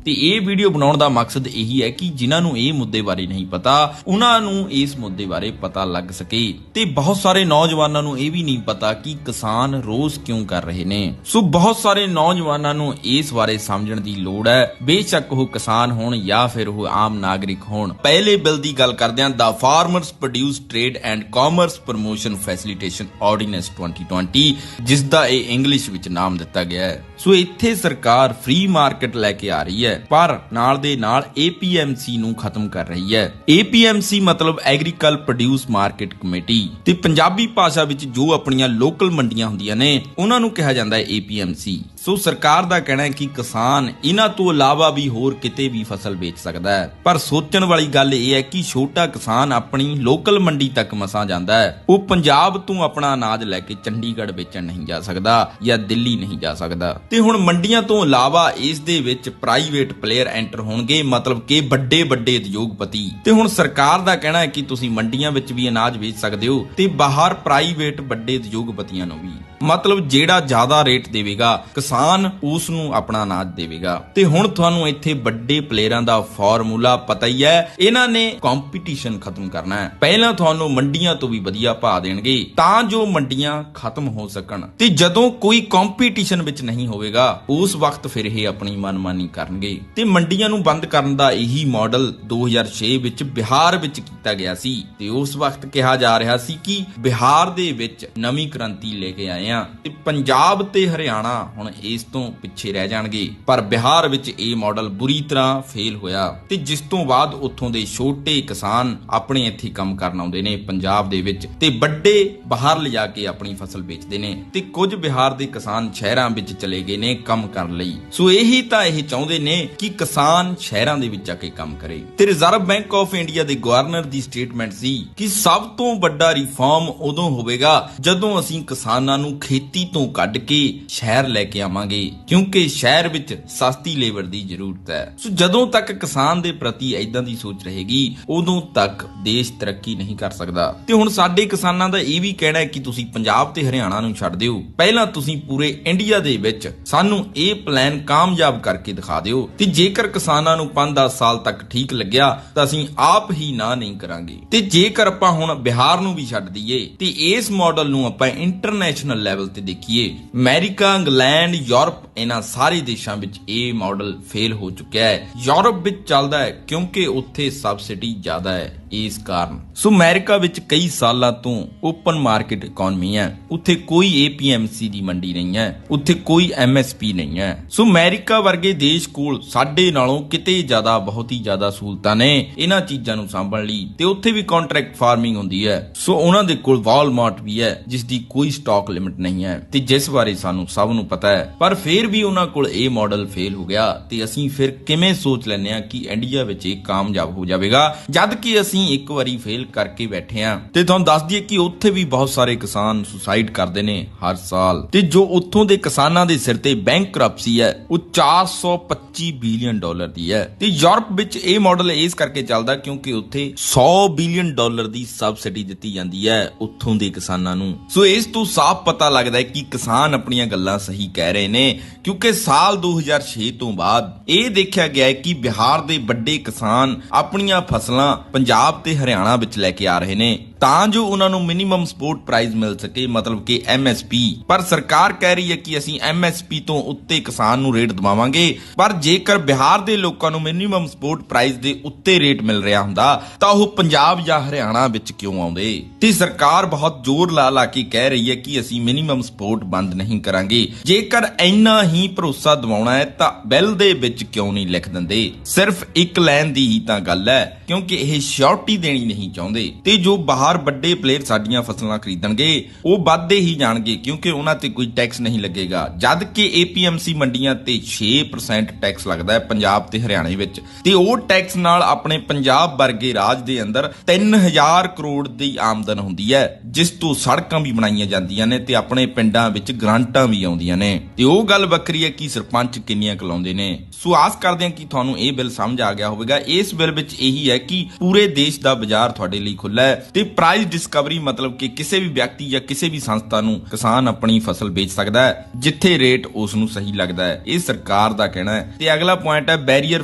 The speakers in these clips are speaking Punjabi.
ਤੇ ਇਹ ਵੀਡੀਓ ਬਣਾਉਣ ਦਾ ਮਕਸਦ ਇਹੀ ਹੈ ਕਿ ਜਿਨ੍ਹਾਂ ਨੂੰ ਇਹ ਮੁੱਦੇ ਬਾਰੇ ਨਹੀਂ ਪਤਾ ਉਹਨਾਂ ਨੂੰ ਇਸ ਮੁੱਦੇ ਬਾਰੇ ਪਤਾ ਲੱਗ ਸਕੇ। ਤੇ ਬਹੁਤ ਸਾਰੇ ਨੌਜਵਾਨਾਂ ਨੂੰ ਇਹ ਵੀ ਨਹੀਂ ਪਤਾ ਕਿ ਕਿਸਾਨ ਰੋਸ ਕਿਉਂ ਕਰ ਰਹੇ ਨੇ। ਸੋ ਬਹੁਤ ਸਾਰੇ ਨੌਜਵਾਨਾਂ ਨੂੰ ਇਸ ਬਾਰੇ ਸਮਝਣ ਦੀ ਲੋੜ ਹੈ, ਬੇਸ਼ੱਕ ਉਹ ਕਿਸਾਨ ਹੋਣ ਜਾਂ ਫਿਰ ਉਹ ਆਮ ਨਾਗਰਿਕ ਹੋਣ। ਪਹਿਲੇ ਬਿੱਲ ਦੀ ਗੱਲ ਕਰਦੇ ਹਾਂ, ਦਾ farmers produce trade and commerce promotion facilitation ordinance 2020, ਜਿਸ ਦਾ ਇਹ ਇੰਗਲਿਸ਼ ਵਿੱਚ ਨਾਮ ਦਿੱਤਾ ਗਿਆ ਹੈ। ਸੋ ਇੱਥੇ ਸਰਕਾਰ ਫ੍ਰੀ ਮਾਰਕੀਟ ਲੈ ਕੇ ਆ ਰਹੀ ਹੈ, ਪਰ ਨਾਲ ਦੇ ਨਾਲ APMC ਨੂੰ ਖਤਮ ਕਰ ਰਹੀ ਹੈ। APMC ਮਤਲਬ ਐਗਰੀਕਲ ਪ੍ਰੋਡਿਊਸ ਮਾਰਕੀਟ ਕਮੇਟੀ, ਤੇ ਪੰਜਾਬੀ ਭਾਸ਼ਾ ਵਿੱਚ ਜੋ ਆਪਣੀਆਂ ਲੋਕਲ ਮੰਡੀਆਂ ਹੁੰਦੀਆਂ ਨੇ ਉਹਨਾਂ ਨੂੰ ਕਿਹਾ ਜਾਂਦਾ ਹੈ APMC। ਸੋ ਸਰਕਾਰ ਦਾ ਕਹਿਣਾ ਹੈ ਕਿ ਕਿਸਾਨ ਇਹਨਾਂ ਤੋਂ ਇਲਾਵਾ ਵੀ ਹੋਰ ਕਿਤੇ ਵੀ ਫਸਲ ਵੇਚ ਸਕਦਾ ਹੈ, ਪਰ ਸੋਚਣ ਵਾਲੀ ਗੱਲ ਇਹ ਹੈ ਕਿ ਛੋਟਾ ਕਿਸਾਨ ਆਪਣੀ ਲੋਕਲ ਮੰਡੀ ਤੱਕ ਮਸਾਂ ਜਾਂਦਾ ਹੈ। ਉਹ ਪੰਜਾਬ ਤੋਂ ਆਪਣਾ ਅਨਾਜ ਲੈ ਕੇ ਚੰਡੀਗੜ੍ਹ ਵੇਚਣ ਨਹੀਂ ਜਾ ਸਕਦਾ ਜਾਂ ਦਿੱਲੀ ਨਹੀਂ ਜਾ ਸਕਦਾ। ਤੇ ਹੁਣ ਮੰਡੀਆਂ ਤੋਂ ਇਲਾਵਾ ਇਸ ਦੇ ਵਿੱਚ ਪ੍ਰਾਈਵੇਟ ਪਲੇਅਰ ਐਂਟਰ ਹੋਣਗੇ, ਮਤਲਬ ਕਿ ਵੱਡੇ ਵੱਡੇ ਉਦਯੋਗਪਤੀ। ਤੇ ਹੁਣ ਸਰਕਾਰ ਦਾ ਕਹਿਣਾ ਹੈ ਕਿ ਤੁਸੀਂ ਮੰਡੀਆਂ ਵਿੱਚ ਵੀ ਅਨਾਜ ਵੇਚ ਸਕਦੇ ਹੋ ਤੇ ਬਾਹਰ ਪ੍ਰਾਈਵੇਟ ਵੱਡੇ ਉਦਯੋਗਪਤੀਆਂ ਨੂੰ ਵੀ, ਮਤਲਬ ਜਿਹੜਾ ਜ਼ਿਆਦਾ ਰੇਟ ਦੇਵੇਗਾ ਕਿਸਾਨ ਉਸ ਨੂੰ ਆਪਣਾ ਅਨਾਜ ਦੇਵੇਗਾ। ਤੇ ਹੁਣ ਤੁਹਾਨੂੰ ਇੱਥੇ ਵੱਡੇ ਪਲੇਅਰਾਂ ਦਾ ਫਾਰਮੂਲਾ ਪਤਾ ਹੀ ਹੈ, ਇਹਨਾਂ ਨੇ ਕੰਪੀਟੀਸ਼ਨ ਖਤਮ ਕਰਨਾ ਹੈ। ਪਹਿਲਾਂ ਤੁਹਾਨੂੰ ਮੰਡੀਆਂ ਤੋਂ ਵੀ ਵਧੀਆ ਭਾਅ ਦੇਣਗੇ ਤਾਂ ਜੋ ਮੰਡੀਆਂ ਖਤਮ ਹੋ ਸਕਣ, ਤੇ ਜਦੋਂ ਕੋਈ ਕੰਪੀਟੀਸ਼ਨ ਵਿੱਚ ਨਹੀਂ ਹੋਵੇਗਾ ਉਸ ਵਕਤ ਫਿਰ ਇਹ ਆਪਣੀ ਮਨਮਾਨੀ ਕਰਨਗੇ। ਤੇ ਮੰਡੀਆਂ ਨੂੰ ਬੰਦ ਕਰਨ ਦਾ ਇਹੀ ਮਾਡਲ 2006 ਵਿੱਚ ਬਿਹਾਰ ਵਿੱਚ ਕੀਤਾ ਗਿਆ ਸੀ, ਤੇ ਉਸ ਵਕਤ ਕਿਹਾ ਜਾ ਰਿਹਾ ਸੀ ਕਿ ਬਿਹਾਰ ਦੇ ਵਿੱਚ ਨਵੀਂ ਕ੍ਰਾਂਤੀ ਲੈ ਕੇ ਆਏ ਆ ਤੇ ਪੰਜਾਬ ਤੇ ਹਰਿਆਣਾ ਹੁਣ ਇਸ ਤੋਂ ਪਿੱਛੇ ਰਹਿ ਜਾਣਗੇ। ਪਰ ਬਿਹਾਰ ਵਿੱਚ ਇਹ ਮਾਡਲ ਬੁਰੀ ਤਰ੍ਹਾਂ ਫੇਲ ਹੋਇਆ, ਤੇ ਜਿਸ ਤੋਂ ਬਾਅਦ ਉੱਥੋਂ ਦੇ ਛੋਟੇ ਕਿਸਾਨ ਆਪਣੇ ਇੱਥੇ ਕੰਮ ਕਰਨ ਆਉਂਦੇ ਨੇ ਪੰਜਾਬ ਦੇ ਵਿੱਚ, ਤੇ ਵੱਡੇ ਬਾਹਰ ਲਿਜਾ ਕੇ ਆਪਣੀ ਫਸਲ ਵੇਚਦੇ ਨੇ, ਤੇ ਕੁਝ ਬਿਹਾਰ ਦੇ ਕਿਸਾਨ ਸ਼ਹਿਰਾਂ ਵਿੱਚ ਚਲੇ ਗਏ ਨੇ ਕੰਮ ਕਰਨ ਲਈ। ਸੋ ਇਹੀ ਤਾਂ ਇਹ ਚਾਹੁੰਦੇ ਨੇ ਕਿ ਕਿਸਾਨ ਸ਼ਹਿਰਾਂ ਦੇ ਵਿੱਚ ਜਾ ਕੇ ਕੰਮ ਕਰੇ। ਤੇ ਰਿਜ਼ਰਵ ਬੈਂਕ ਆਫ ਇੰਡੀਆ ਦੇ ਗਵਰਨਰ ਦੀ ਸਟੇਟਮੈਂਟ ਸੀ ਕਿ ਸਭ ਤੋਂ ਵੱਡਾ ਰਿਫਾਰਮ ਉਦੋਂ ਹੋਵੇਗਾ ਜਦੋਂ ਅਸੀਂ ਕਿਸਾਨਾਂ ਨੂੰ ਖੇਤੀ ਤੋਂ ਕੱਢ ਕੇ ਸ਼ਹਿਰ ਲੈ ਕੇ ਆਵਾਂਗੇ, ਕਿਉਂਕਿ ਸ਼ਹਿਰ ਵਿੱਚ ਸਸਤੀ ਲੇਬਰ ਦੀ ਜ਼ਰੂਰਤ ਹੈ। ਸੋ ਜਦੋਂ ਤੱਕ ਕਿਸਾਨ ਦੇ ਪ੍ਰਤੀ ਇਦਾਂ ਦੀ ਸੋਚ ਰਹੇਗੀ ਉਦੋਂ ਤੱਕ ਦੇਸ਼ ਤਰੱਕੀ ਨਹੀਂ ਕਰ ਸਕਦਾ। ਤੇ ਹੁਣ ਸਾਡੇ ਕਿਸਾਨਾਂ ਦਾ ਇਹ ਵੀ ਕਹਿਣਾ ਹੈ ਕਿ ਤੁਸੀਂ ਪੰਜਾਬ ਤੇ ਹਰਿਆਣਾ ਨੂੰ ਛੱਡ ਦਿਓ, ਪਹਿਲਾਂ ਤੁਸੀਂ ਪੂਰੇ ਇੰਡੀਆ ਦੇ ਵਿੱਚ ਸਾਨੂੰ ਇਹ ਪਲਾਨ ਕਾਮਯਾਬ ਕਰਕੇ ਦਿਖਾ ਦਿਓ, ਤੇ ਜੇਕਰ ਕਿਸਾਨਾਂ ਨੂੰ 5-10 ਸਾਲ ਤੱਕ ਠੀਕ ਲੱਗਿਆ ਤਾਂ ਅਸੀਂ ਆਪ ਹੀ ਨਾ ਨਹੀਂ ਕਰਾਂਗੇ। ਤੇ ਜੇਕਰ ਆਪਾਂ ਹੁਣ ਬਿਹਾਰ ਨੂੰ ਵੀ ਛੱਡ ਦਈਏ ਤੇ ਇਸ ਮਾਡਲ ਨੂੰ ਆਪਾਂ ਇੰਟਰਨੈਸ਼ਨਲ ਲੈਵਲ ਤੇ ਦੇਖੀਏ, ਅਮਰੀਕਾ, ਇੰਗਲੈਂਡ, ਯੂਰਪ, ਇਹਨਾਂ ਸਾਰੇ ਦੇਸ਼ਾਂ ਵਿੱਚ ਇਹ ਮਾਡਲ ਫੇਲ ਹੋ ਚੁੱਕਿਆ ਹੈ। ਯੂਰਪ ਵਿੱਚ ਚੱਲਦਾ ਹੈ ਕਿਉਂਕਿ ਉੱਥੇ ਸਬਸਿਡੀ ਜ਼ਿਆਦਾ ਹੈ ਇਸ ਕਾਰਨ। ਸੋ ਅਮਰੀਕਾ ਵਿੱਚ ਕਈ ਸਾਲਾਂ ਤੋਂ ਓਪਨ ਮਾਰਕੀਟ ਇਕਨੋਮੀ ਹੈ, ਉੱਥੇ ਕੋਈ APMC ਦੀ ਮੰਡੀ ਨਹੀਂ ਹੈ, ਉੱਥੇ ਕੋਈ MSP ਨਹੀਂ ਹੈ। ਸੋ ਅਮਰੀਕਾ ਵਰਗੇ ਦੇਸ਼ ਕੋਲ ਸਾਡੇ ਨਾਲੋਂ ਕਿਤੇ ਜ਼ਿਆਦਾ, ਬਹੁਤ ਹੀ ਜ਼ਿਆਦਾ ਸਹੂਲਤਾਂ ਨੇ ਇਹਨਾਂ ਚੀਜ਼ਾਂ ਨੂੰ ਸੰਭਾਲਣ ਲਈ, ਤੇ ਉੱਥੇ ਵੀ ਕੰਟਰੈਕਟ ਫਾਰਮਿੰਗ ਹੁੰਦੀ ਹੈ। ਸੋ ਉਹਨਾਂ ਦੇ ਕੋਲ ਵਾਲਮਾਰਟ ਵੀ ਹੈ ਜਿਸ ਦੀ ਕੋਈ ਸਟਾਕ ਲਿਮਿਟ ਨਹੀਂ ਹੈ, ਤੇ ਜਿਸ ਬਾਰੇ ਸਾਨੂੰ ਸਭ ਨੂੰ ਪਤਾ ਹੈ। ਪਰ ਫਿਰ ਵੀ ਉਹਨਾਂ ਕੋਲ ਇਹ ਮਾਡਲ ਫੇਲ ਹੋ ਗਿਆ, ਤੇ ਅਸੀਂ ਫਿਰ ਕਿਵੇਂ ਸੋਚ ਲੈਂਦੇ ਆ ਕਿ ਇੰਡੀਆ ਵਿੱਚ ਇਹ ਕਾਮਯਾਬ ਹੋ ਜਾਵੇਗਾ, ਜਦ ਕਿ ਅਸੀਂ ਇੱਕ ਵਾਰੀ ਫੇਲ ਕਰਕੇ ਬੈਠੇ ਆ। ਤੇ ਤੁਹਾਨੂੰ ਦੱਸ ਦਈਏ ਕਿ ਉੱਥੇ ਵੀ ਬਹੁਤ ਸਾਰੇ ਕਿਸਾਨ ਸੁਸਾਈਡ ਕਰਦੇ ਨੇ ਹਰ ਸਾਲ, ਤੇ ਜੋ ਉੱਥੋਂ ਦੇ ਕਿਸਾਨਾਂ ਦੇ ਸਿਰ ਤੇ ਬੈਂਕਰਪਸੀ ਹੈ ਉਹ $425 ਬਿਲੀਅਨ ਦੀ ਹੈ। ਤੇ ਯੂਰਪ ਵਿੱਚ ਇਹ ਮਾਡਲ ਇਸ ਕਰਕੇ ਚੱਲਦਾ ਕਿਉਂਕਿ ਉੱਥੇ $100 ਬਿਲੀਅਨ ਦੀ ਸਬਸਿਡੀ ਦਿੱਤੀ ਜਾਂਦੀ ਹੈ ਉੱਥੋਂ ਦੇ ਕਿਸਾਨਾਂ ਨੂੰ। ਸੋ ਇਸ ਤੋਂ ਸਾਫ਼ ਪਤਾ ਲੱਗਦਾ ਹੈ ਕਿ ਕਿਸਾਨ ਆਪਣੀਆਂ ਗੱਲਾਂ ਸਹੀ ਕਹਿ ਰਹੇ ਨੇ, ਕਿਉਂਕਿ ਸਾਲ 2006 ਤੋਂ ਬਾਅਦ ਇਹ ਦੇਖਿਆ ਗਿਆ ਹੈ ਕਿ ਬਿਹਾਰ ਦੇ ਵੱਡੇ ਕਿਸਾਨ ਆਪਣੀਆਂ ਫਸਲਾਂ ਪੰਜਾਬ ਤੇ ਹਰਿਆਣਾ ਵਿੱਚ ਲੈ ਕੇ ਆ ਰਹੇ ਨੇ ਤਾਂ ਜੋ ਉਹਨਾਂ ਨੂੰ ਮਿਨੀਮਮ ਸਪੋਰਟ ਪ੍ਰਾਈਸ ਮਿਲ ਸਕੇ, ਮਤਲਬ ਕਿ MSP। ਪਰ ਸਰਕਾਰ ਕਹਿ ਰਹੀ ਹੈ ਕਿ ਅਸੀਂ MSP ਤੋਂ ਉੱਤੇ ਕਿਸਾਨ ਨੂੰ ਰੇਟ ਦਵਾਵਾਂਗੇ, ਪਰ ਜੇਕਰ ਬਿਹਾਰ ਦੇ ਲੋਕਾਂ ਨੂੰ ਮਿਨੀਮਮ ਸਪੋਰਟ ਪ੍ਰਾਈਸ ਦੇ ਉੱਤੇ ਰੇਟ ਮਿਲ ਰਿਹਾ ਹੁੰਦਾ ਤਾਂ ਉਹ ਪੰਜਾਬ ਜਾਂ ਹਰਿਆਣਾ ਵਿੱਚ ਕਿਉਂ ਆਉਂਦੇ। ਤੇ ਸਰਕਾਰ ਬਹੁਤ ਜ਼ੋਰ ਲਾ ਕੇ ਕਹਿ ਰਹੀ ਹੈ ਕਿ ਅਸੀਂ ਮਿਨੀਮਮ ਸਪੋਰਟ ਬੰਦ ਨਹੀਂ ਕਰਾਂਗੇ। ਜੇਕਰ ਇੰਨਾ ਹੀ ਭਰੋਸਾ ਦਿਵਾਉਣਾ ਹੈ ਤਾਂ ਬਿੱਲ ਦੇ ਵਿੱਚ ਕਿਉਂ ਨਹੀਂ ਲਿਖ ਦਿੰਦੇ? ਸਿਰਫ ਇੱਕ ਲਾਈਨ ਦੀ ਹੀ ਤਾਂ ਗੱਲ ਹੈ, ਕਿਉਂਕਿ ਇਹ ਸ਼ੋਰਟੀ ਦੇਣੀ ਨਹੀਂ ਚਾਹੁੰਦੇ, ਤੇ ਜੋ ਬਾਹਰ ਵੱਡੇ ਪਲੇਅਰ ਸਾਡੀਆਂ ਫਸਲਾਂ ਖਰੀਦਣਗੇ ਉਹ ਵੱਧਦੇ ਹੀ ਜਾਣਗੇ ਕਿਉਂਕਿ ਉਹਨਾਂ ਤੇ ਕੋਈ ਟੈਕਸ ਨਹੀਂ ਲੱਗੇਗਾ, ਜਦ ਕਿ APMC ਮੰਡੀਆਂ ਤੇ 6% ਟੈਕਸ ਲੱਗਦਾ ਹੈ ਪੰਜਾਬ ਤੇ ਹਰਿਆਣੇ ਵਿੱਚ, ਤੇ ਉਹ ਟੈਕਸ ਨਾਲ ਆਪਣੇ ਪੰਜਾਬ ਵਰਗੇ ਰਾਜ ਦੇ ਅੰਦਰ 3000 ਕਰੋੜ ਦੀ ਆਮਦਨ ਹੁੰਦੀ ਹੈ, ਜਿਸ ਤੋਂ ਸੜਕਾਂ ਵੀ ਬਣਾਈਆਂ ਜਾਂਦੀਆਂ ਨੇ ਤੇ ਆਪਣੇ ਪਿੰਡਾਂ ਵਿੱਚ ਗ੍ਰਾਂਟਾਂ ਵੀ ਆਉਂਦੀਆਂ ਨੇ। ਤੇ ਉਹ ਗੱਲ ਵੱਖਰੀ ਹੈ ਕਿ ਸਰਪੰਚ ਕਿੰਨੀਆਂ ਕਲਾਉਂਦੇ ਨੇ। ਸੋ ਆਸ ਕਰਦੇ ਹਾਂ ਕਿ ਤੁਹਾਨੂੰ ਇਹ ਬਿੱਲ ਸਮਝ ਆ ਗਿਆ ਹੋਵੇਗਾ। ਇਸ ਬਿੱਲ ਵਿੱਚ ਇਹੀ ਹੈ ਕਿ ਪੂਰੇ ਦੇਸ਼ ਦਾ ਬਾਜ਼ਾਰ ਤੁਹਾਡੇ ਲਈ ਖੁੱਲ੍ਹਾ ਹੈ ਤੇ ਪ੍ਰਾਈਸ ਡਿਸਕਵਰੀ ਮਤਲਬ ਕਿ ਕਿਸੇ ਵੀ ਵਿਅਕਤੀ ਜਾਂ ਕਿਸੇ ਵੀ ਸੰਸਥਾ ਨੂੰ ਕਿਸਾਨ ਆਪਣੀ ਫਸਲ ਵੇਚ ਸਕਦਾ ਹੈ ਜਿੱਥੇ ਰੇਟ ਉਸ ਨੂੰ ਸਹੀ ਲੱਗਦਾ ਹੈ। ਇਹ ਸਰਕਾਰ ਦਾ ਕਹਿਣਾ ਹੈ। ਤੇ ਅਗਲਾ ਪੁਆਇੰਟ ਹੈ barrier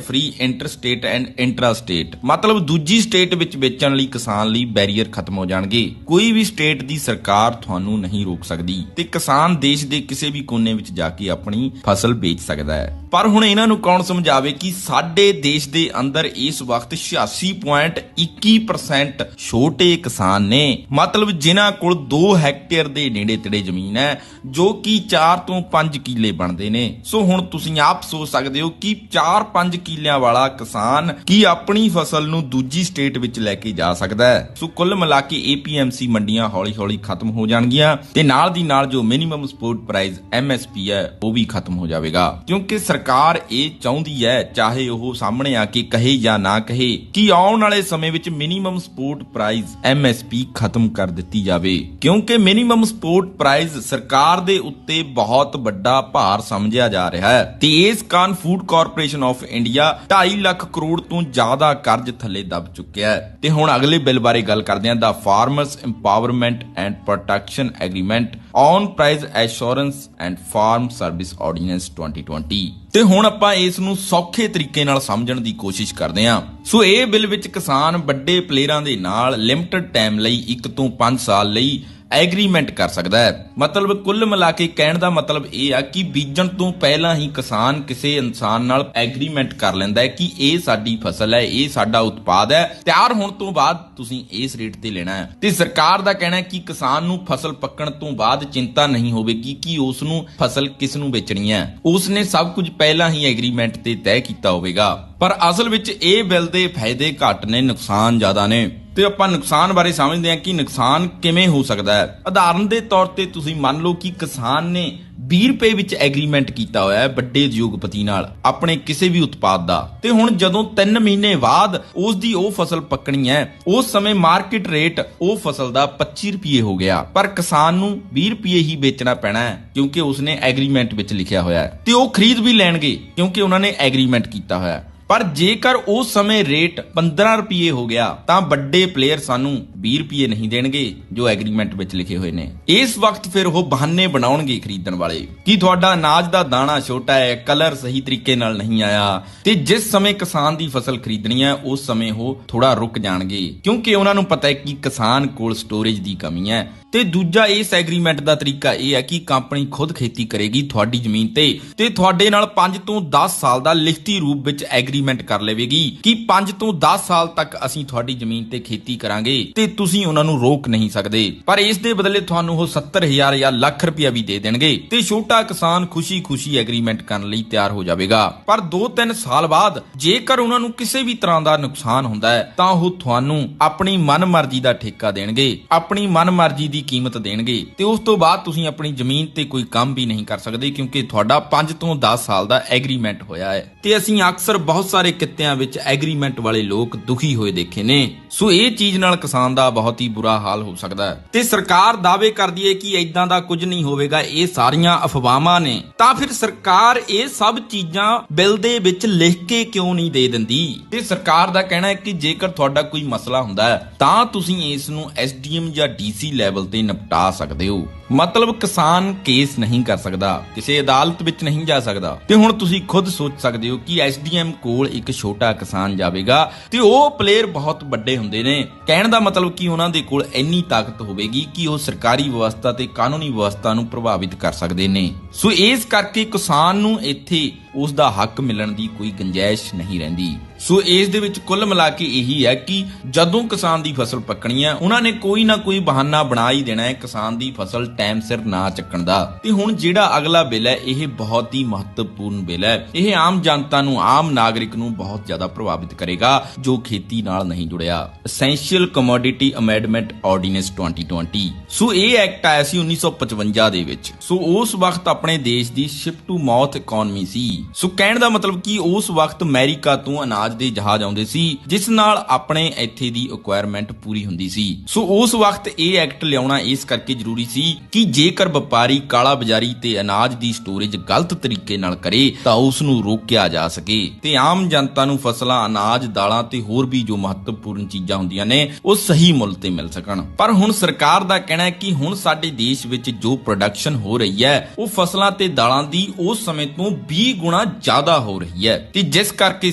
free inter state and intra state, ਮਤਲਬ ਦੂਜੀ ਸਟੇਟ ਵਿੱਚ ਵੇਚਣ ਲਈ ਕਿਸਾਨ ਲਈ ਬੈਰੀਅਰ ਖਤਮ ਹੋ ਜਾਣਗੇ। ਕੋਈ ਵੀ ਸਟੇਟ ਦੀ ਸਰਕਾਰ ਤੁਹਾਨੂੰ ਨਹੀਂ ਰੋਕ ਸਕਦੀ ਤੇ ਕਿਸਾਨ ਦੇਸ਼ ਦੇ ਕਿਸੇ ਵੀ ਕੋਨੇ ਵਿੱਚ ਜਾ ਕੇ ਆਪਣੀ ਫਸਲ ਵੇਚ ਸਕਦਾ ਹੈ। ਪਰ ਹੁਣ ਇਹਨਾਂ ਨੂੰ ਕੌਣ ਸਮਝਾਵੇ ਕਿ ਸਾਡੇ ਦੇਸ਼ ਦੇ ਅੰਦਰ ਇਸ ਵਕਤ 86.21% ਛੋਟੇ ਕਿਸਾਨ ਨੇ, ਮਤਲਬ ਜਿਨ੍ਹਾਂ ਕੋਲ 2 ਹੈਕਟੇਅਰ ਦੇ ਨੇੜੇ ਤੇੜੇ ਜ਼ਮੀਨ ਹੈ ਜੋ ਕਿ 4 ਤੋਂ 5 ਕਿੱਲੇ ਬਣਦੇ ਨੇ। ਸੋ ਹੁਣ ਤੁਸੀਂ ਆਪ ਸੋਚ ਸਕਦੇ ਹੋ ਕਿ 4-5 ਕਿੱਲਿਆਂ ਵਾਲਾ ਕਿਸਾਨ ਕੀ ਆਪਣੀ ਫਸਲ ਨੂੰ ਦੂਜੀ ਸਟੇਟ ਵਿੱਚ ਲੈ ਕੇ ਜਾ ਸਕਦਾ ਹੈ। ਸੋ ਕੁੱਲ ਮਿਲਾ ਕੇ APMC ਮੰਡੀਆਂ ਹੌਲੀ-ਹੌਲੀ ਖਤਮ ਹੋ ਜਾਣਗੀਆਂ ਤੇ ਨਾਲ ਦੀ ਨਾਲ ਜੋ ਮਿਨੀਮਮ ਸਪੋਰਟ ਪ੍ਰਾਈਸ MSP ਹੈ ਉਹ ਵੀ ਖਤਮ ਹੋ ਜਾਵੇਗਾ, ਕਿਉਂਕਿ ਸਰਕਾਰ ਇਹ ਚਾਹੁੰਦੀ ਹੈ, ਚਾਹੇ ਉਹ ਸਾਹਮਣੇ ਆ ਕੇ ਕਹੇ ਜਾਂ ਨਾ ਕਹੇ, ਕਿ ਆਉਣ ਵਾਲੇ ਸਮੇਂ ਵਿੱਚ ਮਿਨੀਮਮ ਸਪੋਰਟ ਪ੍ਰਾਈਸ MSP ਖਤਮ ਕਰ ਦਿੱਤੀ ਜਾਵੇ, ਕਿਉਂਕਿ ਮਿਨੀਮਮ ਸਪੋਰਟ ਪ੍ਰਾਈਸ ਸਰਕਾਰ ਦੇ ਉੱਤੇ ਬਹੁਤ ਵੱਡਾ ਭਾਰ ਸਮਝਿਆ ਜਾ ਰਿਹਾ ਹੈ ਤੇ ਇਸ ਕਾਰਨ food corporation of India 2.5 lakh crore ਤੋਂ ਜ਼ਿਆਦਾ ਕਰਜ਼ ਥੱਲੇ ਦਬ ਚੁੱਕਿਆ ਹੈ। ਤੇ ਹੁਣ ਅਗਲੇ ਬਿੱਲ ਬਾਰੇ ਗੱਲ ਕਰਦੇ ਹਾਂ, ਦਾ farmers empowerment and protection agreement on price assurance and farm service ordinance 2020। ਤੇ ਹੁਣ ਆਪਾਂ ਇਸ ਨੂੰ ਸੌਖੇ ਤਰੀਕੇ ਨਾਲ ਸਮਝਣ ਦੀ ਕੋਸ਼ਿਸ਼ ਕਰਦੇ ਹਾਂ। ਸੋ ਇਹ ਬਿੱਲ ਵਿੱਚ ਕਿਸਾਨ ਵੱਡੇ ਪਲੇਅਰਾਂ ਦੇ ਨਾਲ ਲਿਮਟਿਡ ਟਾਈਮ ਲਈ 1 ਤੋਂ 5 ਸਾਲ ਲਈ ਐਗਰੀਮੈਂਟ ਕਰ ਸਕਦਾ ਹੈ। ਮਤਲਬ ਕੁੱਲ ਮਿਲਾ ਕੇ ਕਹਿਣ ਦਾ ਮਤਲਬ ਇਹ ਆ ਕਿ ਬੀਜਣ ਤੋਂ ਪਹਿਲਾਂ ਹੀ ਕਿਸਾਨ ਕਿਸੇ ਇਨਸਾਨ ਨਾਲ ਐਗਰੀਮੈਂਟ ਕਰ ਲੈਂਦਾ ਹੈ ਕਿ ਇਹ ਸਾਡੀ ਫਸਲ ਹੈ, ਇਹ ਸਾਡਾ ਉਤਪਾਦ ਹੈ, ਤਿਆਰ ਹੋਣ ਤੋਂ ਬਾਅਦ ਤੁਸੀਂ ਇਸ ਰੇਟ ਤੇ ਲੈਣਾ ਹੈ। ਤੇ ਸਰਕਾਰ ਦਾ ਕਹਿਣਾ ਹੈ ਕਿ ਕਿਸਾਨ ਨੂੰ ਫਸਲ ਪੱਕਣ ਤੋਂ ਬਾਅਦ ਚਿੰਤਾ ਨਹੀਂ ਹੋਵੇਗੀ ਕਿ ਉਸ ਨੂੰ ਫਸਲ ਕਿਸ ਨੂੰ ਵੇਚਣੀ ਹੈ, ਉਸ ਨੇ ਸਭ ਕੁਝ ਪਹਿਲਾਂ ਹੀ ਐਗਰੀਮੈਂਟ ਤੇ ਤੈਅ ਕੀਤਾ ਹੋਵੇਗਾ। ਪਰ ਅਸਲ ਵਿੱਚ ਇਹ ਬਿੱਲ ਦੇ ਫਾਇਦੇ ਘੱਟ ਨੇ, ਨੁਕਸਾਨ ਜ਼ਿਆਦਾ ਨੇ। ਤੇ ਆਪਾਂ ਨੁਕਸਾਨ ਬਾਰੇ ਸਮਝਦੇ ਹਾਂ ਕਿ ਨੁਕਸਾਨ ਕਿਵੇਂ ਹੋ ਸਕਦਾ ਹੈ। ਉਦਾਹਰਨ ਦੇ ਤੌਰ ਤੇ ਤੁਸੀਂ ਮੰਨ ਲਓ ਕਿ ਕਿਸਾਨ ਨੇ 20 ਰੁਪਏ ਵਿੱਚ ਐਗਰੀਮੈਂਟ ਕੀਤਾ ਹੋਇਆ ਹੈ ਵੱਡੇ ਉਦਯੋਗਪਤੀ ਨਾਲ ਆਪਣੇ ਕਿਸੇ ਵੀ ਉਤਪਾਦ ਦਾ, ਤੇ ਹੁਣ ਜਦੋਂ 3 ਮਹੀਨੇ ਬਾਅਦ ਉਸ ਦੀ ਉਹ ਫਸਲ ਪੱਕਣੀ ਹੈ, ਉਸ ਸਮੇਂ ਮਾਰਕੀਟ ਰੇਟ ਉਹ ਫਸਲ ਦਾ 25 ਰੁਪਏ ਹੋ ਗਿਆ, ਪਰ ਕਿਸਾਨ ਨੂੰ 20 ਰੁਪਏ ਹੀ ਵੇਚਣਾ ਪੈਣਾ ਹੈ ਕਿਉਂਕਿ ਉਸਨੇ ਐਗਰੀਮੈਂਟ ਵਿੱਚ ਲਿਖਿਆ ਹੋਇਆ ਹੈ, ਤੇ ਉਹ ਖਰੀਦ ਵੀ ਲੈਣਗੇ ਕਿਉਂਕਿ ਉਹਨਾਂ ਨੇ ਐਗਰੀਮੈਂਟ ਕੀਤਾ ਹੋਇਆ। ਪਰ ਜੇਕਰ ਉਸ ਸਮੇਂ ਰੇਟ 15 ਰੁਪਏ ਹੋ ਗਿਆ ਤਾਂ ਵੱਡੇ ਪਲੇਅਰ ਸਾਨੂੰ 20 ਰੁਪਏ ਨਹੀਂ ਦੇਣਗੇ ਜੋ ਐਗਰੀਮੈਂਟ ਵਿੱਚ ਲਿਖੇ ਹੋਏ ਨੇ। ਇਸ ਵਕਤ ਫਿਰ ਉਹ ਬਹਾਨੇ ਬਣਾਉਣਗੇ ਖਰੀਦਣ ਵਾਲੇ ਕਿ ਤੁਹਾਡਾ ਅਨਾਜ ਦਾ ਦਾਣਾ ਛੋਟਾ ਹੈ, ਕਲਰ ਸਹੀ ਤਰੀਕੇ ਨਾਲ ਨਹੀਂ ਆਇਆ, ਤੇ ਜਿਸ ਸਮੇਂ ਕਿਸਾਨ ਦੀ ਫਸਲ ਖਰੀਦਣੀ ਹੈ ਉਸ ਸਮੇਂ ਉਹ ਥੋੜਾ ਰੁਕ ਜਾਣਗੇ ਕਿਉਂਕਿ ਉਹਨਾਂ ਨੂੰ ਪਤਾ ਹੈ ਕਿ ਕਿਸਾਨ ਕੋਲ ਸਟੋਰੇਜ ਦੀ ਕਮੀ ਹੈ। ਤੇ ਦੂਜਾ ਇਸ ਐਗਰੀਮੈਂਟ ਦਾ ਤਰੀਕਾ ਇਹ ਹੈ ਕਿ ਕੰਪਨੀ ਖੁਦ ਖੇਤੀ ਕਰੇਗੀ ਤੁਹਾਡੀ ਜ਼ਮੀਨ ਤੇ ਤੁਹਾਡੇ ਨਾਲ 5 ਤੋਂ 10 ਸਾਲ ਦਾ ਲਿਖਤੀ ਰੂਪ ਵਿੱਚ ਐਗਰੀਮੈਂਟ ਕਰ ਲਵੇਗੀ ਕਿ 5 ਤੋਂ 10 ਸਾਲ ਤੱਕ ਅਸੀਂ ਤੁਹਾਡੀ ਜ਼ਮੀਨ ਤੇ ਖੇਤੀ ਕਰਾਂਗੇ ਤੇ ਤੁਸੀਂ ਉਹਨਾਂ ਨੂੰ ਰੋਕ ਨਹੀਂ ਸਕਦੇ। ਪਰ ਇਸ ਦੇ ਬਦਲੇ ਤੁਹਾਨੂੰ ਉਹ 70,000 ਜਾਂ ਲੱਖ ਰੁਪਇਆ ਵੀ ਦੇ ਦੇਣਗੇ ਤੇ ਛੋਟਾ ਕਿਸਾਨ ਖੁਸ਼ੀ-ਖੁਸ਼ੀ ਐਗਰੀਮੈਂਟ ਕਰਨ ਲਈ ਤਿਆਰ ਹੋ ਜਾਵੇਗਾ। ਪਰ 2-3 ਸਾਲ ਬਾਅਦ ਜੇਕਰ ਉਹਨਾਂ ਨੂੰ ਕਿਸੇ ਵੀ ਤਰ੍ਹਾਂ ਦਾ ਨੁਕਸਾਨ ਹੁੰਦਾ ਹੈ ਤਾਂ ਉਹ ਤੁਹਾਨੂੰ ਆਪਣੀ ਮਨਮਰਜ਼ੀ ਦਾ ਠੇਕਾ ਦੇਣਗੇ, ਆਪਣੀ ਮਨਮਰਜ਼ੀ ਦੀ ਕੀਮਤ ਦੇਣਗੇ ਤੇ ਉਸ ਤੋਂ ਬਾਅਦ ਤੁਸੀਂ ਆਪਣੀ ਜ਼ਮੀਨ ਤੇ ਕੋਈ ਕੰਮ ਵੀ ਨਹੀਂ ਕਰ ਸਕਦੇ ਕਿਉਂਕਿ ਤੁਹਾਡਾ 5 ਤੋਂ 10 ਸਾਲ ਦਾ ਐਗਰੀਮੈਂਟ ਹੋਇਆ ਹੈ। ਤੇ ਅਸੀਂ ਅਕਸਰ ਬਹੁਤ ਸਾਰੇ ਕਿੱਤਿਆਂ ਵਿੱਚ ਐਗਰੀਮੈਂਟ ਵਾਲੇ ਲੋਕ ਦੁਖੀ ਹੋਏ ਦੇਖੇ ਨੇ। ਸੋ ਇਹ ਚੀਜ਼ ਨਾਲ ਕਿਸਾਨ ਦਾ ਬਹੁਤ ਹੀ ਬੁਰਾ ਹਾਲ ਹੋ ਸਕਦਾ ਹੈ। ਤੇ ਸਰਕਾਰ ਦਾਅਵੇ ਕਰਦੀ ਹੈ ਕਿ ਇਦਾਂ ਦਾ ਕੁਝ ਨਹੀਂ ਹੋਵੇਗਾ, ਇਹ ਸਾਰੀਆਂ ਅਫਵਾਹਾਂ ਨੇ। ਤਾਂ ਫਿਰ ਸਰਕਾਰ ਇਹ ਸਭ ਚੀਜ਼ਾਂ ਬਿੱਲ ਦੇ ਵਿੱਚ ਲਿਖ ਕੇ ਕਿਉਂ ਨਹੀਂ ਦੇ ਦਿੰਦੀ? ਤੇ ਸਰਕਾਰ ਦਾ ਕਹਿਣਾ ਹੈ ਕਿ ਜੇਕਰ ਤੁਹਾਡਾ ਕੋਈ ਮਸਲਾ ਹੁੰਦਾ ਹੈ ਤਾਂ ਤੁਸੀਂ ਇਸ ਨੂੰ SDM ਜਾਂ DC ਲੈਵਲ ਤੇ ਨਿਪਟਾ ਸਕਦੇ ਹੋ। ਮਤਲਬ ਕਿਸਾਨ ਕੇਸ ਨਹੀਂ ਕਰ ਸਕਦਾ, ਕਿਸੇ ਅਦਾਲਤ ਵਿੱਚ ਨਹੀਂ ਜਾ ਸਕਦਾ। ਤੇ ਹੁਣ ਤੁਸੀਂ ਖੁਦ ਸੋਚ ਸਕਦੇ ਹੋ ਕਿ SDM ਕੋਲ ਇੱਕ ਛੋਟਾ ਕਿਸਾਨ ਜਾਵੇਗਾ ਤੇ ਉਹ ਪਲੇਅਰ ਬਹੁਤ ਵੱਡੇ ਹੁੰਦੇ ਨੇ। ਕਹਿਣ ਦਾ ਮਤਲਬ ਕਿ ਉਹਨਾਂ ਦੇ ਕੋਲ ਇੰਨੀ ਤਾਕਤ ਹੋਵੇਗੀ ਕਿ ਉਹ ਸਰਕਾਰੀ ਵਿਵਸਥਾ ਤੇ ਕਾਨੂੰਨੀ ਵਿਵਸਥਾ ਨੂੰ ਪ੍ਰਭਾਵਿਤ ਕਰ ਸਕਦੇ ਨੇ। ਸੋ ਇਸ ਕਰਕੇ ਕਿਸਾਨ ਨੂੰ ਇੱਥੇ ਉਸ ਦਾ ਹੱਕ ਮਿਲਣ ਦੀ ਕੋਈ ਗੁੰਜਾਇਸ਼ ਨਹੀਂ ਰਹਿੰਦੀ। ਸੋ ਇਸ ਦੇ ਵਿੱਚ ਕੁੱਲ ਮਿਲਾ ਕੇ ਇਹੀ ਹੈ ਕਿ ਜਦੋਂ ਕਿਸਾਨ ਦੀ ਫਸਲ ਪੱਕਣੀ ਹੈ ਉਹਨਾਂ ਨੇ ਕੋਈ ਨਾ ਕੋਈ ਬਹਾਨਾ ਬਣਾ ਹੀ ਦੇਣਾ ਹੈ ਕਿਸਾਨ ਦੀ ਫਸਲ ਟਾਈਮ ਸਿਰ ਨਾ ਚੱਕਣ ਦਾ। ਤੇ ਹੁਣ ਜਿਹੜਾ ਅਗਲਾ ਬਿੱਲ ਹੈ ਇਹ ਬਹੁਤ ਹੀ ਮਹੱਤਵਪੂਰਨ ਬਿੱਲ ਹੈ। ਇਹ ਆਮ ਜਨਤਾ ਨੂੰ, ਆਮ ਨਾਗਰਿਕ ਨੂੰ ਬਹੁਤ ਜ਼ਿਆਦਾ ਪ੍ਰਭਾਵਿਤ ਕਰੇਗਾ ਜੋ ਖੇਤੀ ਨਾਲ ਨਹੀਂ ਜੁੜਿਆ। Essential commodity amendment ordinance 2020। ਸੋ ਇਹ ਐਕਟ ਆਇਆ ਸੀ 1955 ਦੇ ਵਿੱਚ। ਸੋ ਉਸ ਵਕਤ ਆਪਣੇ ਦੇਸ਼ ਦੀ ਸ਼ਿਪ ਟੂ ਮਾਊਥ ਇਕਨੋਮੀ ਸੀ। ਸੋ ਕਹਿਣ ਦਾ ਮਤਲਬ ਕਿ ਉਸ ਵਕਤ ਅਮਰੀਕਾ ਤੋਂ ਅਨਾਜ ਦੇ ਜਹਾਜ਼ ਆਉਂਦੇ ਸੀ ਜਿਸ ਨਾਲ ਆਪਣੇ ਇੱਥੇ ਦੀ ਰਿਕੁਆਇਰਮੈਂਟ ਪੂਰੀ ਹੁੰਦੀ ਸੀ। ਸੋ ਉਸ ਵਕਤ ਇਹ ਐਕਟ ਲਿਆਉਣਾ ਇਸ ਕਰਕੇ ਜ਼ਰੂਰੀ ਸੀ ਕਿ ਜੇਕਰ ਵਪਾਰੀ ਕਾਲਾ ਬਾਜ਼ਾਰੀ ਤੇ ਅਨਾਜ ਦੀ ਸਟੋਰੇਜ ਗਲਤ ਤਰੀਕੇ ਨਾਲ ਕਰੇ ਤਾਂ ਉਸ ਨੂੰ ਰੋਕਿਆ ਜਾ ਸਕੇ ਤੇ ਆਮ ਜਨਤਾ ਨੂੰ ਫਸਲਾਂ, ਅਨਾਜ, ਦਾਲਾਂ ਤੇ ਹੋਰ ਵੀ ਜੋ ਮਹੱਤਵਪੂਰਨ ਚੀਜ਼ਾਂ ਹੁੰਦੀਆਂ ਨੇ ਉਹ ਸਹੀ ਮੁੱਲ ਤੇ ਮਿਲ ਸਕਣ। ਪਰ ਹੁਣ ਸਰਕਾਰ ਦਾ ਕਹਿਣਾ ਹੈ ਕਿ ਹੁਣ ਸਾਡੇ ਦੇਸ਼ ਵਿੱਚ ਜੋ ਪ੍ਰੋਡਕਸ਼ਨ ਹੋ ਰਹੀ ਹੈ ਉਹ ਫਸਲਾਂ ਤੇ ਦਾਲਾਂ ਦੀ ਉਸ ਸਮੇਂ ਤੋਂ 20 ਗੁਣਾ ਜ਼ਿਆਦਾ ਹੋ ਰਹੀ ਹੈ ਤੇ ਜਿਸ ਕਰਕੇ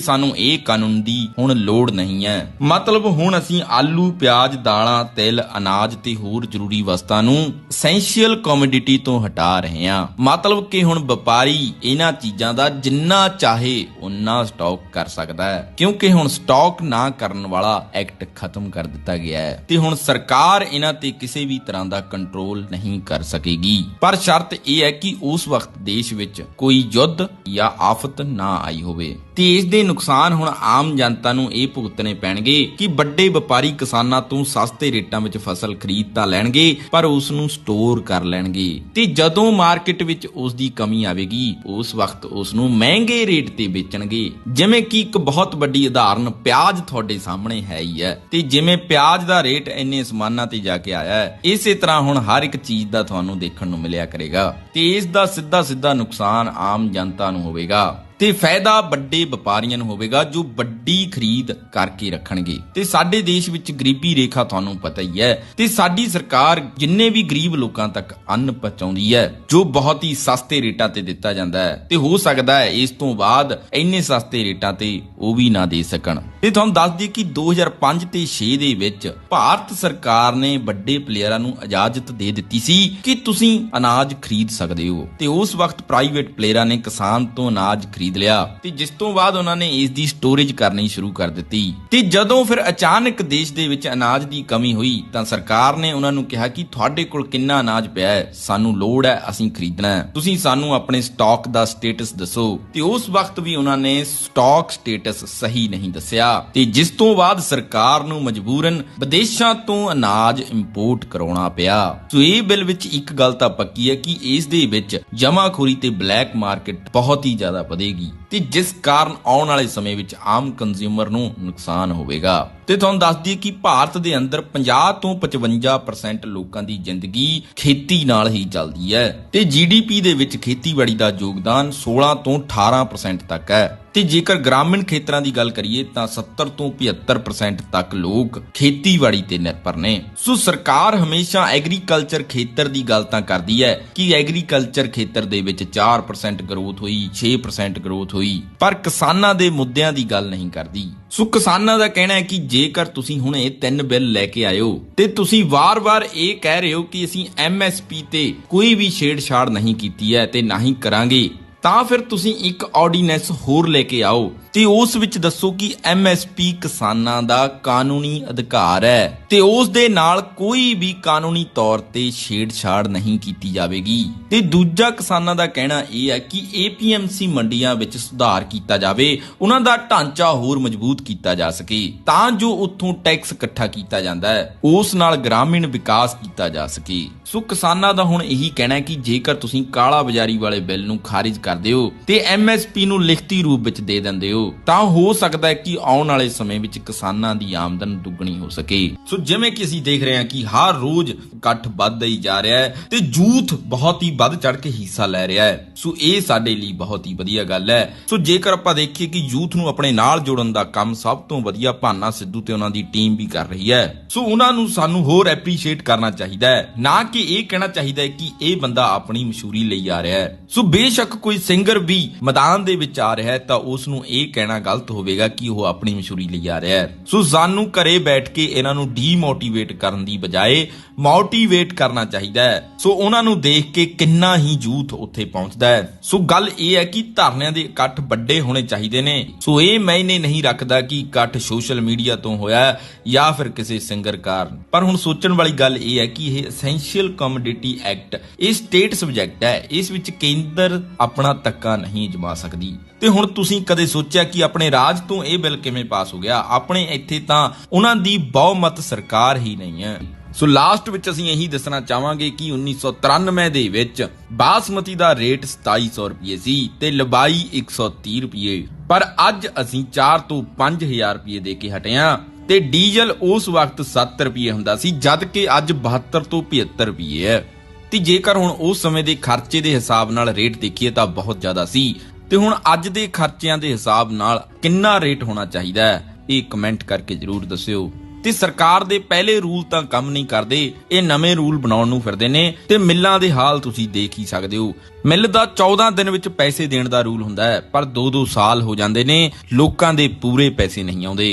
ਸਾਨੂੰ ਇਹ ਕਾਨੂੰਨ ਦੀ ਹੁਣ ਲੋੜ ਨਹੀਂ ਹੈ। ਮਤਲਬ ਹੁਣ ਅਸੀਂ ਆਲੂ, ਪਿਆਜ਼, ਦਾਲਾਂ, ਤਿਲ, ਅਨਾਜ ਤੇ ਹੋਰ ਜ਼ਰੂਰੀ ਵਸਤਾਂ ਨੂੰ ਐਸੈਂਸ਼ੀਅਲ ਕਮੋਡਿਟੀ ਤੋਂ ਹਟਾ ਰਹੇ ਹਾਂ। ਮਤਲਬ ਕਿ ਹੁਣ ਵਪਾਰੀ ਇਹਨਾਂ ਚੀਜ਼ਾਂ ਦਾ ਜਿੰਨਾ ਚਾਹੇ ਉਨਾ ਸਟਾਕ ਕਰ ਸਕਦਾ ਹੈ ਕਿਉਂਕਿ ਹੁਣ ਸਟਾਕ ਨਾ ਕਰਨ ਵਾਲਾ ਐਕਟ ਖਤਮ ਕਰ ਦਿੱਤਾ ਗਿਆ ਹੈ ਤੇ ਹੁਣ ਸਰਕਾਰ ਇਹਨਾਂ ਤੇ ਕਿਸੇ ਵੀ ਤਰ੍ਹਾਂ ਦਾ ਕੰਟਰੋਲ ਨਹੀਂ ਕਰ ਸਕੇਗੀ। ਪਰ ਸ਼ਰਤ ਇਹ ਹੈ ਕਿ ਉਸ ਵਕਤ ਦੇਸ਼ ਵਿੱਚ ਕੋਈ ਯੁੱਧ ਜਾਂ ਆਫਤ ਨਾ ਆਈ ਹੋਵੇ ਤੇ ਇਸ ਦੇ ਨੁਕਸਾਨ ਹੁਣ ਆਮ ਜਨਤਾ ਨੂੰ ਇਹ ਭੁਗਤਣੇ ਪੈਣਗੇ ਕਿ ਵੱਡੇ ਵਪਾਰੀ ਕਿਸਾਨਾਂ ਤੋਂ ਸਸਤੇ ਰੇਟਾਂ ਵਿੱਚ ਫਸਲ ਖਰੀਦ ਤਾਂ ਲੈਣਗੇ ਪਰ ਉਸ ਨੂੰ ਸਟੋਰ ਕਰ ਲੈਣਗੇ ਤੇ ਜਦੋਂ ਮਾਰਕੀਟ ਵਿੱਚ ਉਸ ਦੀ ਕਮੀ ਆਵੇਗੀ ਉਸ ਵਕਤ ਉਸ ਨੂੰ ਮਹਿੰਗੇ ਰੇਟ ਤੇ ਵੇਚਣਗੇ। ਜਿਵੇਂ ਕਿ ਇੱਕ ਬਹੁਤ ਵੱਡੀ ਉਦਾਹਰਨ ਪਿਆਜ਼ ਤੁਹਾਡੇ ਸਾਹਮਣੇ ਹੈ ਹੀ ਹੈ ਤੇ ਜਿਵੇਂ ਪਿਆਜ਼ ਦਾ ਰੇਟ ਇੰਨੇ ਅਸਮਾਨਾਂ ਤੇ ਜਾ ਕੇ ਆਇਆ ਹੈ ਇਸੇ ਤਰ੍ਹਾਂ ਹੁਣ ਹਰ ਇੱਕ ਚੀਜ਼ ਦਾ ਤੁਹਾਨੂੰ ਦੇਖਣ ਨੂੰ ਮਿਲਿਆ ਕਰੇਗਾ ਤੇ ਇਸ ਦਾ ਸਿੱਧਾ ਨੁਕਸਾਨ ਆਮ ਜਨਤਾ ਨੂੰ ਹੋਵੇਗਾ ਤੇ ਫਾਇਦਾ ਵੱਡੇ ਵਪਾਰੀਆਂ ਨੂੰ ਹੋਵੇਗਾ ਜੋ ਵੱਡੀ ਖਰੀਦ ਕਰਕੇ ਰੱਖਣਗੇ ਤੇ ਸਾਡੇ ਦੇਸ਼ ਵਿੱਚ ਗਰੀਬੀ ਰੇਖਾ ਤੁਹਾਨੂੰ ਪਤਾ ਹੀ ਹੈ ਤੇ ਸਾਡੀ ਸਰਕਾਰ ਜਿੰਨੇ ਵੀ ਗਰੀਬ ਲੋਕਾਂ ਤੱਕ ਅੰਨ ਪਹੁੰਚਾਉਂਦੀ ਹੈ ਜੋ ਬਹੁਤ ਹੀ ਸਸਤੇ ਰੇਟਾਂ ਤੇ ਦਿੱਤਾ ਜਾਂਦਾ ਹੈ ਤੇ ਹੋ ਸਕਦਾ ਹੈ ਇਸ ਤੋਂ ਬਾਅਦ ਇੰਨੇ ਸਸਤੇ ਰੇਟਾਂ ਤੇ ਉਹ ਵੀ ਨਾ ਦੇ ਸਕਣ। ਤੇ ਤੁਹਾਨੂੰ ਦੱਸ ਦਈਏ ਕਿ 2005 ਤੇ 6 ਦੇ ਵਿੱਚ ਭਾਰਤ ਸਰਕਾਰ ਨੇ ਵੱਡੇ ਪਲੇਅਰਾਂ ਨੂੰ ਇਜਾਜ਼ਤ ਦੇ ਦਿੱਤੀ ਸੀ ਕਿ ਤੁਸੀਂ ਅਨਾਜ ਖਰੀਦ ਸਕਦੇ ਹੋ ਤੇ ਉਸ ਵਕਤ ਪ੍ਰਾਈਵੇਟ ਪਲੇਅਰਾਂ ਨੇ ਕਿਸਾਨ ਤੋਂ ਅਨਾਜ ਖਰੀਦ ਲਿਆ ਤੇ ਜਿਸ ਤੋਂ ਬਾਅਦ ਉਹਨਾਂ ਨੇ ਇਸ ਦੀ ਸਟੋਰੇਜ ਕਰਨੀ ਸ਼ੁਰੂ ਕਰ ਦਿੱਤੀ ਤੇ ਜਦੋਂ ਫਿਰ ਅਚਾਨਕ ਦੇਸ਼ ਦੇ ਵਿੱਚ ਅਨਾਜ ਦੀ ਕਮੀ ਹੋਈ ਤਾਂ ਸਰਕਾਰ ਨੇ ਉਹਨਾਂ ਨੂੰ ਕਿਹਾ ਕਿ ਤੁਹਾਡੇ ਕੋਲ ਕਿੰਨਾ ਅਨਾਜ ਪਿਆ ਹੈ, ਸਾਨੂੰ ਲੋੜ ਹੈ, ਅਸੀਂ ਖਰੀਦਣਾ ਹੈ, ਤੁਸੀਂ ਸਾਨੂੰ ਆਪਣੇ ਸਟਾਕ ਦਾ ਸਟੇਟਸ ਦੱਸੋ ਤੇ ਉਸ ਵਕਤ ਵੀ ਉਹਨਾਂ ਨੇ ਸਟਾਕ ਸਟੇਟਸ ਸਹੀ ਨਹੀਂ ਦੱਸਿਆ ਤੇ ਜਿਸ ਤੋਂ ਬਾਅਦ ਸਰਕਾਰ ਨੂੰ ਮਜਬੂਰਨ ਵਿਦੇਸ਼ਾਂ ਤੋਂ ਅਨਾਜ ਇੰਪੋਰਟ ਕਰਾਉਣਾ ਪਿਆ। ਸੋ ਇਹ ਬਿੱਲ ਵਿੱਚ ਇੱਕ ਗੱਲ ਤਾਂ ਪੱਕੀ ਹੈ ਕਿ ਇਸ ਦੇ ਵਿੱਚ ਜਮਾਖੋਰੀ ਤੇ ਬਲੈਕ ਮਾਰਕੀਟ ਬਹੁਤ ਹੀ ਜ਼ਿਆਦਾ ਵਧੇਗੀ ਤੇ ਜਿਸ ਕਾਰਨ ਆਉਣ ਵਾਲੇ ਸਮੇਂ ਵਿੱਚ ਆਮ ਕੰਜ਼ਿਊਮਰ ਨੂੰ ਨੁਕਸਾਨ ਹੋਵੇਗਾ। ਤੇ ਤੁਹਾਨੂੰ ਦੱਸ ਦਈਏ ਕਿ ਭਾਰਤ ਦੇ ਅੰਦਰ 50 ਤੋਂ 55% ਲੋਕਾਂ ਦੀ ਜ਼ਿੰਦਗੀ ਖੇਤੀ ਨਾਲ ਹੀ ਚੱਲਦੀ ਹੈ ਤੇ ਜੀਡੀਪੀ ਦੇ ਵਿੱਚ ਖੇਤੀਬਾੜੀ ਦਾ ਯੋਗਦਾਨ 16 ਤੋਂ 18% ਤੱਕ ਹੈ ਤੇ ਜੇਕਰ ਗ੍ਰਾਮੀਣ ਖੇਤਰਾਂ ਦੀ ਗੱਲ ਕਰੀਏ ਤਾਂ 70 ਤੋਂ 75% ਤੱਕ ਲੋਕ ਖੇਤੀਬਾੜੀ ਤੇ ਨਿਰਭਰ ਨੇ। ਸੋ ਸਰਕਾਰ ਹਮੇਸ਼ਾ ਐਗਰੀਕਲਚਰ ਖੇਤਰ ਦੀ ਗੱਲ ਤਾਂ ਕਰਦੀ ਹੈ ਕਿ ਐਗਰੀਕਲਚਰ ਖੇਤਰ ਦੇ ਵਿੱਚ 4% ਗਰੋਥ ਹੋਈ, 6% ਗਰੋਥ ਹੋਈ, ਪਰ ਕਿਸਾਨਾਂ ਦੇ ਮੁੱਦਿਆਂ ਦੀ ਗੱਲ ਨਹੀਂ ਕਰਦੀ। ਸੋ ਕਿਸਾਨਾਂ ਦਾ ਕਹਿਣਾ ਹੈ ਕਿ ਜੇਕਰ ਤੁਸੀਂ ਹੁਣ ਇਹ 3 ਬਿੱਲ ਲੈ ਕੇ ਆਇਓ ਤੇ ਤੁਸੀਂ ਵਾਰ-ਵਾਰ ਇਹ ਕਹਿ ਰਹੇ ਹੋ ਕਿ ਅਸੀਂ MSP ਤੇ ਕੋਈ ਵੀ ਛੇੜਛਾੜ ਨਹੀਂ ਕੀਤੀ ਹੈ ਤੇ ਨਾ ਹੀ ਕਰਾਂਗੇ ਤਾਂ ਫਿਰ ਤੁਸੀਂ ਇੱਕ ਆਰਡੀਨੈਂਸ ਹੋਰ ਲੈ ਕੇ ਆਓ ਤੇ ਉਸ ਵਿੱਚ ਦੱਸੋ ਕਿ MSP ਕਿਸਾਨਾਂ ਦਾ ਕਾਨੂੰਨੀ ਅਧਿਕਾਰ ਹੈ ਤੇ ਉਸ ਦੇ ਨਾਲ ਕੋਈ ਵੀ ਕਾਨੂੰਨੀ ਤੌਰ ਤੇ ਛੇੜਛਾੜ ਨਹੀਂ ਕੀਤੀ ਜਾਵੇਗੀ। ਤੇ ਦੂਜਾ ਕਿਸਾਨਾਂ ਦਾ ਕਹਿਣਾ ਇਹ ਹੈ ਕਿ APMC ਮੰਡੀਆਂ ਵਿੱਚ ਸੁਧਾਰ ਕੀਤਾ ਜਾਵੇ, ਉਹਨਾਂ ਦਾ ਢਾਂਚਾ ਹੋਰ ਮਜ਼ਬੂਤ ਕੀਤਾ ਜਾ ਸਕੇ ਤਾਂ ਜੋ ਉੱਥੋਂ ਟੈਕਸ ਇਕੱਠਾ ਕੀਤਾ ਜਾਂਦਾ ਹੈ ਉਸ ਨਾਲ ਗ੍ਰਾਮੀਣ ਵਿਕਾਸ ਕੀਤਾ ਜਾ ਸਕੇ। ਸੋ ਕਿਸਾਨਾਂ ਦਾ ਹੁਣ ਇਹੀ ਕਹਿਣਾ ਹੈ ਕਿ ਜੇਕਰ ਤੁਸੀਂ ਕਾਲਾ ਬਾਜ਼ਾਰੀ ਵਾਲੇ ਬਿੱਲ ਨੂੰ ਖਾਰਿਜ ਕਰਦੇ ਹੋ ਤੇ MSP ਨੂੰ ਲਿਖਤੀ ਰੂਪ ਵਿੱਚ ਦੇ ਦਿੰਦੇ ਹੋ ਤਾਂ ਹੋ ਸਕਦਾ ਹੈ ਕਿ ਆਉਣ ਵਾਲੇ ਸਮੇਂ ਵਿੱਚ ਕਿਸਾਨਾਂ ਦੀ ਆਮਦਨ ਦੁੱਗਣੀ ਹੋ ਸਕੇ। ਸੋ ਜਿਵੇਂ ਕਿ ਅਸੀਂ ਦੇਖ ਰਹੇ ਹਾਂ ਕਿ ਹਰ ਰੋਜ਼ ਇਕੱਠ ਵੱਧਦਾ ਹੀ ਜਾ ਰਿਹਾ ਹੈ ਤੇ ਯੂਥ ਬਹੁਤ ਹੀ ਵੱਧ ਚੜ ਕੇ ਹਿੱਸਾ ਲੈ ਰਿਹਾ ਹੈ। ਸੋ ਇਹ ਸਾਡੇ ਲਈ ਬਹੁਤ ਹੀ ਵਧੀਆ ਗੱਲ ਹੈ। ਸੋ ਜੇਕਰ ਆਪਾਂ ਦੇਖੀਏ ਕਿ ਯੂਥ ਨੂੰ ਆਪਣੇ ਨਾਲ ਜੋੜਨ ਦਾ ਕੰਮ ਸਭ ਤੋਂ ਵਧੀਆ ਭਾਨਾ ਸਿੱਧੂ ਤੇ ਉਹਨਾਂ ਦੀ ਟੀਮ ਵੀ ਕਰ ਰਹੀ ਹੈ। ਸੋ ਉਹਨਾਂ ਨੂੰ ਸਾਨੂੰ ਹੋਰ ਐਪਰੀਸ਼ੀਏਟ ਕਰਨਾ ਚਾਹੀਦਾ ਹੈ, ਨਾ ਕਿ ਇਹ ਕਹਿਣਾ ਚਾਹੀਦਾ ਹੈ ਕਿ ਇਹ ਬੰਦਾ ਆਪਣੀ ਮਸ਼ਹੂਰੀ ਲਈ ਆ ਰਿਹਾ ਹੈ। ਸੋ ਬੇਸ਼ੱਕ ਕੋਈ ਸਿੰਗਰ ਵੀ ਮੈਦਾਨ ਦੇ ਵਿੱਚ ਆ ਰਿਹਾ ਹੈ ਤਾਂ ਉਸ ਨੂੰ ਇਹ ਕਹਿਣਾ ਗਲਤ ਹੋਵੇਗਾ ਕਿ ਉਹ ਆਪਣੀ ਮਸ਼ਹੂਰੀ ਲਈ ਆ ਰਿਹਾ ਹੈ। ਸੋ ਸਾਨੂੰ ਘਰੇ ਬੈਠ ਕੇ ਇਹਨਾਂ ਨੂੰ ਡੀਮੋਟੀਵੇਟ ਕਰਨ ਦੀ ਬਜਾਏ ਮੋਟੀਵੇਟ ਕਰਨਾ ਚਾਹੀਦਾ ਹੈ। ਸੋ ਉਹਨਾਂ ਨੂੰ ਦੇਖ ਕੇ ਕਿੰਨਾ ਹੀ ਯੂਥ ਉੱਥੇ ਪਹੁੰਚਦਾ ਹੈ। ਸੋ ਗੱਲ ਇਹ ਹੈ ਕਿ ਧਰਨਿਆਂ ਦੇ ਇਕੱਠ ਵੱਡੇ ਹੋਣੇ ਚਾਹੀਦੇ ਨੇ। ਸੋ ਇਹ ਮਾਇਨੇ ਨਹੀਂ ਰੱਖਦਾ ਕਿ ਇਕੱਠ ਸੋਸ਼ਲ ਮੀਡੀਆ ਤੋਂ ਹੋਇਆ ਜਾਂ ਫਿਰ ਕਿਸੇ ਸਿੰਗਰ ਕਾਰਨ, ਪਰ ਹੁਣ ਸੋਚਣ ਵਾਲੀ ਗੱਲ ਇਹ ਹੈ ਕਿ ਇਹ ਐਸੈਂਸ਼ੀਅਲ ਕਮੋਡਿਟੀ ਐਕਟ ਇਹ ਸਟੇਟ ਸਬਜੈਕਟ ਹੈ, ਇਸ ਵਿੱਚ ਕੇਂਦਰ ਆਪਣਾ ਤੱਕਾ ਨਹੀਂ ਜਮਾ ਸਕਦੀ। ਤੇ ਹੁਣ ਤੁਸੀਂ ਕਦੇ ਸੋਚਿਆ ਕਿ ਆਪਣੇ ਰਾਜ ਤੋਂ ਇਹ ਬਿੱਲ ਕਿਵੇਂ ਪਾਸ ਹੋ ਗਿਆ? ਆਪਣੇ ਇੱਥੇ ਤਾਂ ਉਹਨਾਂ ਦੀ ਬਹੁਮਤ ਸਰਕਾਰ ਹੀ ਨਹੀਂ ਹੈ। ਸੋ ਲਾਸਟ ਵਿੱਚ ਅਸੀਂ ਇਹੀ ਦੱਸਣਾ ਚਾਹਾਂਗੇ ਕਿ 1993 ਦੇ ਵਿੱਚ ਬਾਸਮਤੀ ਦਾ ਰੇਟ 2700 ਰੁਪਏ ਸੀ ਤੇ ਲੰਬਾਈ 130 ਰੁਪਏ, ਪਰ ਅੱਜ ਅਸੀਂ 4 ਤੋਂ 5000 ਰੁਪਏ ਦੇ ਕੇ ਹਟੇ ਹਾਂ ਤੇ ਡੀਜ਼ਲ ਉਸ ਵਕਤ 7 ਰੁਪਏ ਹੁੰਦਾ ਸੀ, ਜਦ ਕਿ ਅੱਜ 72 ਤੋਂ 75 ਰੁਪਏ ਹੈ। ਤੇ ਜੇਕਰ ਹੁਣ ਉਸ ਸਮੇਂ ਦੇ ਖਰਚੇ ਦੇ ਹਿਸਾਬ ਨਾਲ ਰੇਟ ਦੇਖੀਏ ਤਾਂ ਬਹੁਤ ਜ਼ਿਆਦਾ ਸੀ, ਤੇ ਹੁਣ ਅੱਜ ਦੇ ਖਰਚਿਆਂ ਦੇ ਹਿਸਾਬ ਨਾਲ ਕਿੰਨਾ ਰੇਟ ਹੋਣਾ ਚਾਹੀਦਾ ਹੈ, ਇਹ ਕਮੈਂਟ ਕਰਕੇ ਜਰੂਰ ਦੱਸਿਓ। ਤੇ ਸਰਕਾਰ ਦੇ ਪਹਿਲੇ ਰੂਲ ਤਾਂ ਕੰਮ ਨਹੀਂ ਕਰਦੇ, ਇਹ ਨਵੇਂ ਰੂਲ ਬਣਾਉਣ ਨੂੰ ਫਿਰਦੇ ਨੇ। ਤੇ ਮਿੱਲਾਂ ਦੇ ਹਾਲ ਤੁਸੀਂ ਦੇਖ ਹੀ ਸਕਦੇ ਹੋ, ਮਿੱਲ ਦਾ 14 ਦਿਨ ਵਿੱਚ ਪੈਸੇ ਦੇਣ ਦਾ ਰੂਲ ਹੁੰਦਾ ਹੈ, ਪਰ 2-2 ਸਾਲ ਹੋ ਜਾਂਦੇ ਨੇ, ਲੋਕਾਂ ਦੇ ਪੂਰੇ ਪੈਸੇ ਨਹੀਂ ਆਉਂਦੇ।